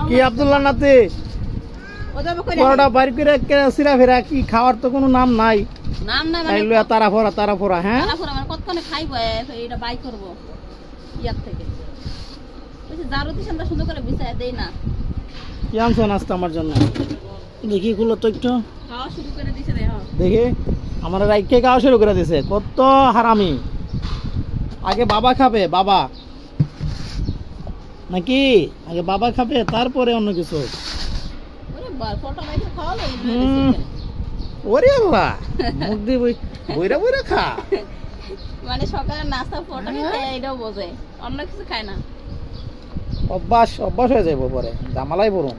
কি আব্দুল্লাহ নাতি পরোটা বাড়ি করে সিরা ফেরা কি খাওয়ার তো কোনো নাম নাই মানে তারা ফোরা হ্যাঁ মানে কতক্ষণে খাইবো এটা বাই করবো ইয়ার থেকে জারুতি আমরা সুন্দর করে বিছায় দেই না কি আনছো নাস্তা আমার জন্য দেখি খুলো তো একটু খাওয়া শুরু করে দিছে দেখি আমার রাইকে খাওয়া শুরু করে দিছে কত হারামি আগে বাবা খাবে বাবা নাকি আগে বাবা খাবে তারপরে অন্য কিছু ওরে আল্লাহ মুখ দিয়ে বইরা বইরা খা মানে সকালে নাস্তা ফটো খেতে এটাও বোঝে অন্য কিছু খায় না অভ্যাস হয়ে যাবে পরে জামালাই পড়ুন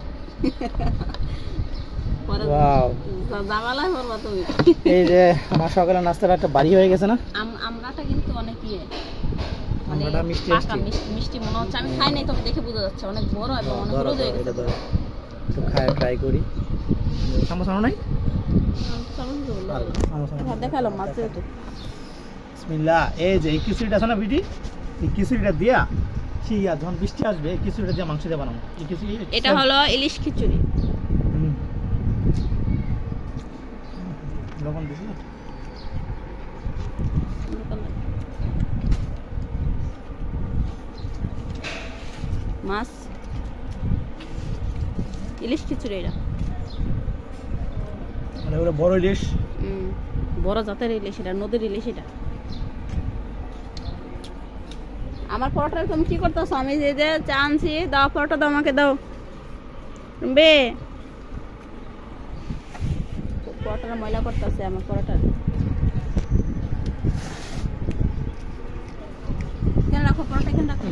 জামালাই পড়বা তুমি এই যে আমার সকালে নাস্তাটা একটা বাড়ি হয়ে গেছে না আমরাটা কিন্তু অনেক আমরাটা মিষ্টি মনে হচ্ছে আমি খাই নাই তবে দেখে বোঝা যাচ্ছে অনেক বড় এবং অনেক বড় হয়ে গেছে একটু খায় ট্রাই করি সামোসা নাই দেখালো মাত্র বিসমিল্লাহ এই যে এই খিচুড়িটা আছে না বিটি এই খিচুড়িটা দিয়া সিয়া যখন বৃষ্টি আসবে এই খিচুড়িটা দিয়ে মাংস দিয়ে বানাবো এই খিচুড়ি এটা হলো ইলিশ খিচুড়ি লবণ দিছি না মাছ ইলিশ খিচুড়ি এটা মানে ওটা বড় ইলিশ বড় জাতের ইলিশ এটা নদীর ইলিশ এটা আমার পরোটা তুমি কি করতেছো আমি যে যে চা আনছি দাও পরোটা দাও আমাকে দাও বে পরোটার ময়লা করতেছে আমার পরোটা কেন রাখো পরোটা কেন রাখো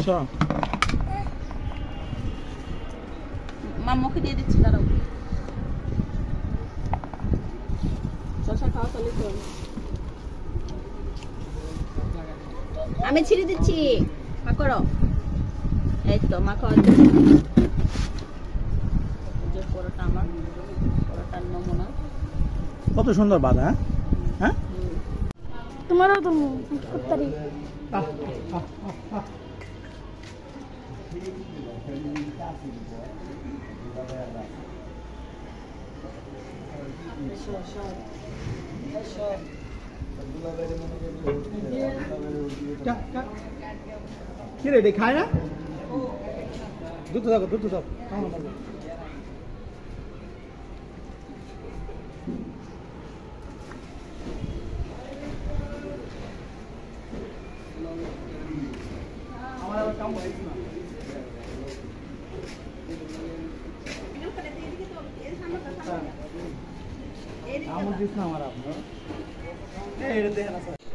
মা মুখে দিয়ে দিচ্ছি দাঁড়াও শসা খাওয়া চলে তো আমি ছিঁড়ে দিচ্ছি মা করো এই তো মা খাওয়া যে পরোটা আমার পরোটার নমুনা কত সুন্দর বাদা হ্যাঁ তোমারও তো কুত্তারি কি রে এটা খায় না দুধ দাও আমার আবার কাম হইছে না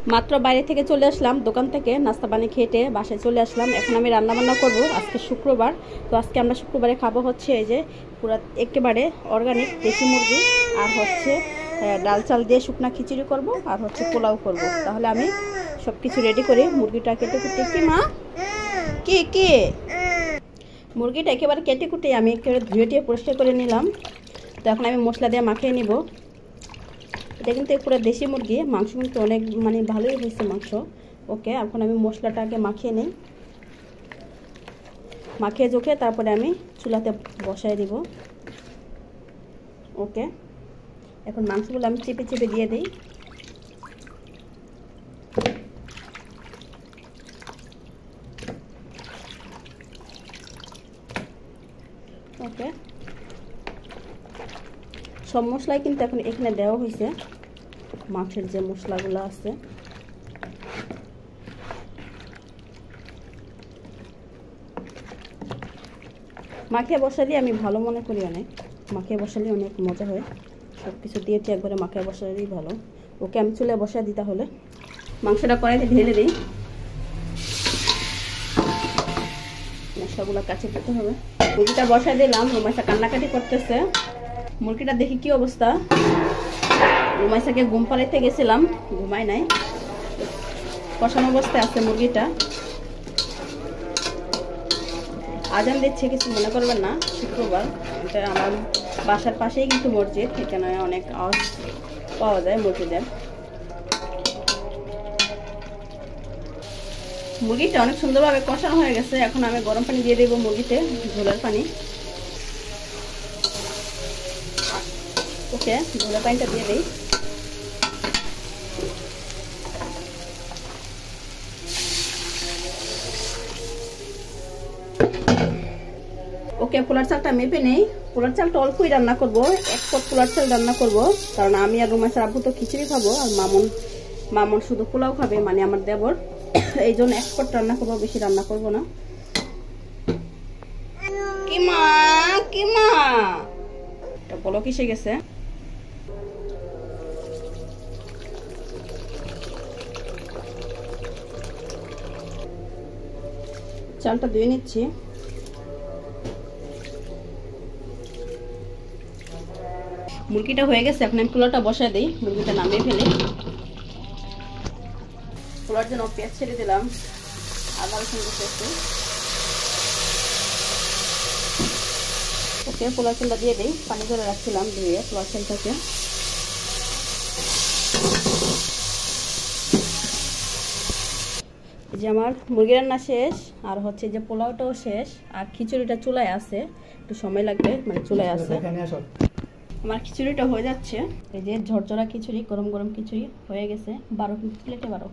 মাত্র বাইরে থেকে চলে আসলাম দোকান থেকে নাস্তা পানি খেটে বাসায় চলে আসলাম এখন আমি রান্না বান্না করব আজকে শুক্রবার তো আজকে আমরা শুক্রবারে খাবো হচ্ছে এই যে পুরো একেবারে অর্গানিক দেশি মুরগি আর হচ্ছে ডাল চাল দিয়ে শুকনা খিচুড়ি করব আর হচ্ছে পোলাও করব তাহলে আমি সব কিছু রেডি করে মুরগিটা কেটে কুটে কি মা কি মুরগিটা একেবারে কেটে কুটে আমি একেবারে ধুয়ে টুয়ে পরিষ্কার করে নিলাম তো এখন আমি মশলা দিয়ে মাখিয়ে নিব এটা কিন্তু পুরো দেশি মুরগি মাংস কিন্তু অনেক মানে ভালোই হয়েছে মাংস ওকে এখন আমি মশলাটাকে মাখিয়ে নিই মাখিয়ে জোখে তারপরে আমি চুলাতে বসায় দিব ওকে এখন মাংসগুলো আমি চেপে চেপে দিয়ে দিই ওকে সব মশলাই কিন্তু এখন এখানে দেওয়া হয়েছে মাছের যে মশলাগুলো আছে মাখিয়ে বসালে আমি ভালো মনে করি অনেক মাখিয়ে বসালে অনেক মজা হয় সব কিছু দিয়েছি একবারে মাখিয়ে বসালেই ভালো ওকে আমি চুলে বসায় দিই তাহলে মাংসটা কড়াইতে ঢেলে দিই মশলাগুলো কাছে দিতে হবে মুরগিটা বসায় দিলাম রুমাইসা কান্নাকাটি করতেছে মুরগিটা দেখি কি অবস্থা রুমাইসাকে ঘুম পাড়াইতে গেছিলাম ঘুমায় নাই কষানো অবস্থায় আছে মুরগিটা আজান দিচ্ছে কিছু মনে করবেন না শুক্রবার এটা আমার বাসার পাশেই কিন্তু মসজিদ এখানে অনেক আওয়াজ পাওয়া যায় মসজিদের মুরগিটা অনেক সুন্দরভাবে কষানো হয়ে গেছে এখন আমি গরম পানি দিয়ে দেবো মুরগিতে ঝোলের পানি ওকে ধনে পানিটা দিয়ে দিই। ওকে পোলার চালটা মেপে নেই। পোলার চালটা অল্পই রান্না করব, 1 পট পোলার চাল রান্না করব, কারণ আমি আর রুমাইসার আব্বু তো খিচুড়ি খাবো আর মামুন শুধু পোলাও খাবে, মানে আমার দেবর। এই জন্য 1 পট রান্না করবো, বেশি রান্না করব না। কি মা এটা পোলাও কিসে গেছে। চালটা ধুয়ে নিচ্ছি। মুরগিটা হয়ে গেছে, এখন আমি পোলাওটা বসাই দিই, মুরগিটা নামিয়ে ফেলি। পোলাওর জন্য পেঁয়াজ ছেড়ে দিলাম, আদা রসুন পেস্ট। ওকে পোলাও চালটা দিয়ে দিই, পানি করে রাখছিলাম ধুয়ে পোলাও চালটাকে। এই যে আমার মুরগি রান্না শেষ, আর হচ্ছে যে পোলাওটাও শেষ, আর খিচুড়িটা চুলায় আছে, একটু সময় লাগবে, মানে চুলায় আছে। আমার খিচুড়িটা হয়ে যাচ্ছে। এই যে ঝরঝরা খিচুড়ি, গরম গরম খিচুড়ি হয়ে গেছে। 12 প্লেটে 12,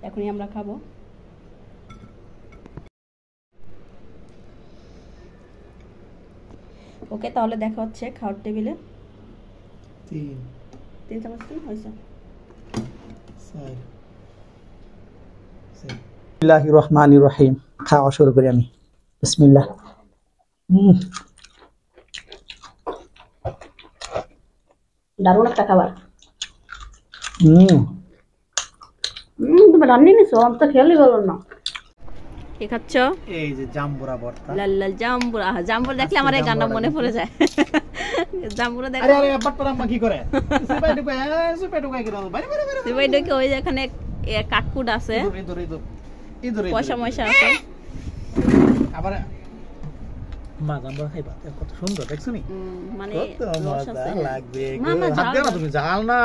এখনই আমরা খাবো। ওকে তাহলে দেখা হচ্ছে খাওয়ার টেবিলে। 3 চামচ হয়েছে। বিসমিল্লাহির রহমানির রহিম। খাওয়া শুরু করি আমি। বিসমিল্লাহ। দারুণ একটা খাবার। তুমি রান্নি নিছো, আমি তো খেয়ালই করলাম না। কি খাচ্ছ? এই যে জাম্বুরা ভর্তা। লাল লাল জাম্বুরা। জাম্বুরা দেখলে আমার এই গানটা মনে পড়ে যায়। জাম্বুরা দেখ। আরে আরে বাটপাড়া আম্মা কি করে? সুপাই ঢুকাই কি দাও? বাইরে বাইরে বাইরে। সুপাই ঢুকে ওই যেখানে কাটকুট আছে, ইদুর পয়সা ময়সা আছে। আবার মা জাম্বুরা খাইবা, কত সুন্দর দেখছো নি? মানে রস আছে লাগবে। হাত দাও না তুমি, জাল না।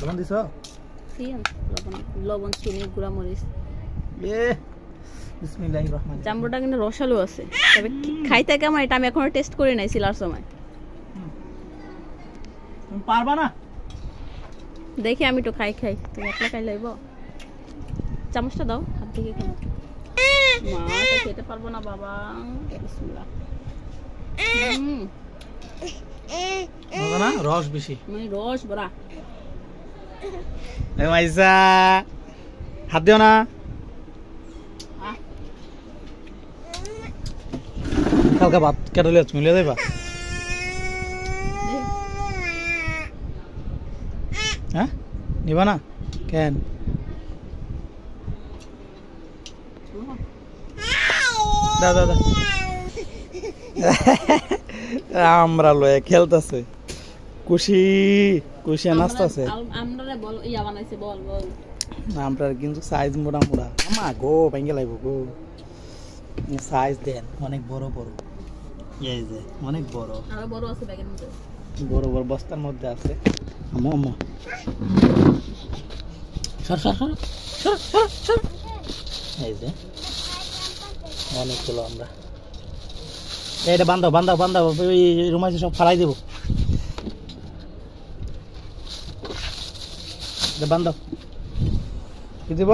লবণ দিছো? লবণ চিনি গুঁড়া মরিচ। বিসমিল্লাহির রহমানির রহিম। জাম্বুরাটা কিন্তু রসালো আছে, তবে খাইতে কেমন এটা আমি এখনো টেস্ট করি নাই সিলার সময়। তুমি পারবা না? দেখি আমি তো খাই, তুমি একলা খাই লাইব। চামচটা দাও, হাত থেকে খাই। মা এটা খেতে পারবো না বাবা। বিসমিল্লাহ। না রস বেশি, মানে রস বড়া। মাইসা হাত দিও না। কালকে ভাত কেটে লিয়ে মিলে যাইবা। হ্যাঁ নিবা না কেন? দাদা আমরা লয়ে খেলতেছে, খুশি খুশি নাচতেছে। আমরা কিন্তু সাইজ মোড়া মোড়া। আমা গো ভেঙে লাগবো গো। সাইজ দেন অনেক বড় বড়। এই যে অনেক বড়, আরো বড় আছে ব্যাগের মধ্যে, বড় বড় বস্তার মধ্যে আছে। আম্মু আম্মু সর সর সর সর সর। এই যে অনেকগুলো আমরা। এটা বান্ধাও বান্ধাও বান্ধাও, ওই রুমাইছে সব ফালাই দেবো। বান্ধাও কি দিব?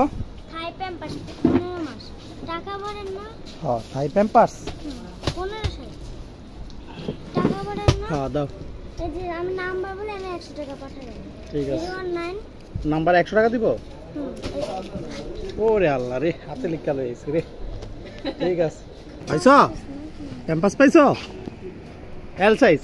থাই প্যাম্পাস 15 মাস টাকা ভরেন না? হ্যাঁ থাই প্যাম্পাস 15 সাইজ টাকা ভরেন না? হ্যাঁ দাও। এই যে আমি নাম্বার বলে আমি 100 টাকা পাঠিয়ে দেব। ঠিক আছে। 019 নাম্বার 100 টাকা দিব? ওরে আল্লাহ রে, হাতে লিখা লইছি রে। ঠিক আছে। পাইছো প্যাম্পাস? পাইছো এল সাইজ?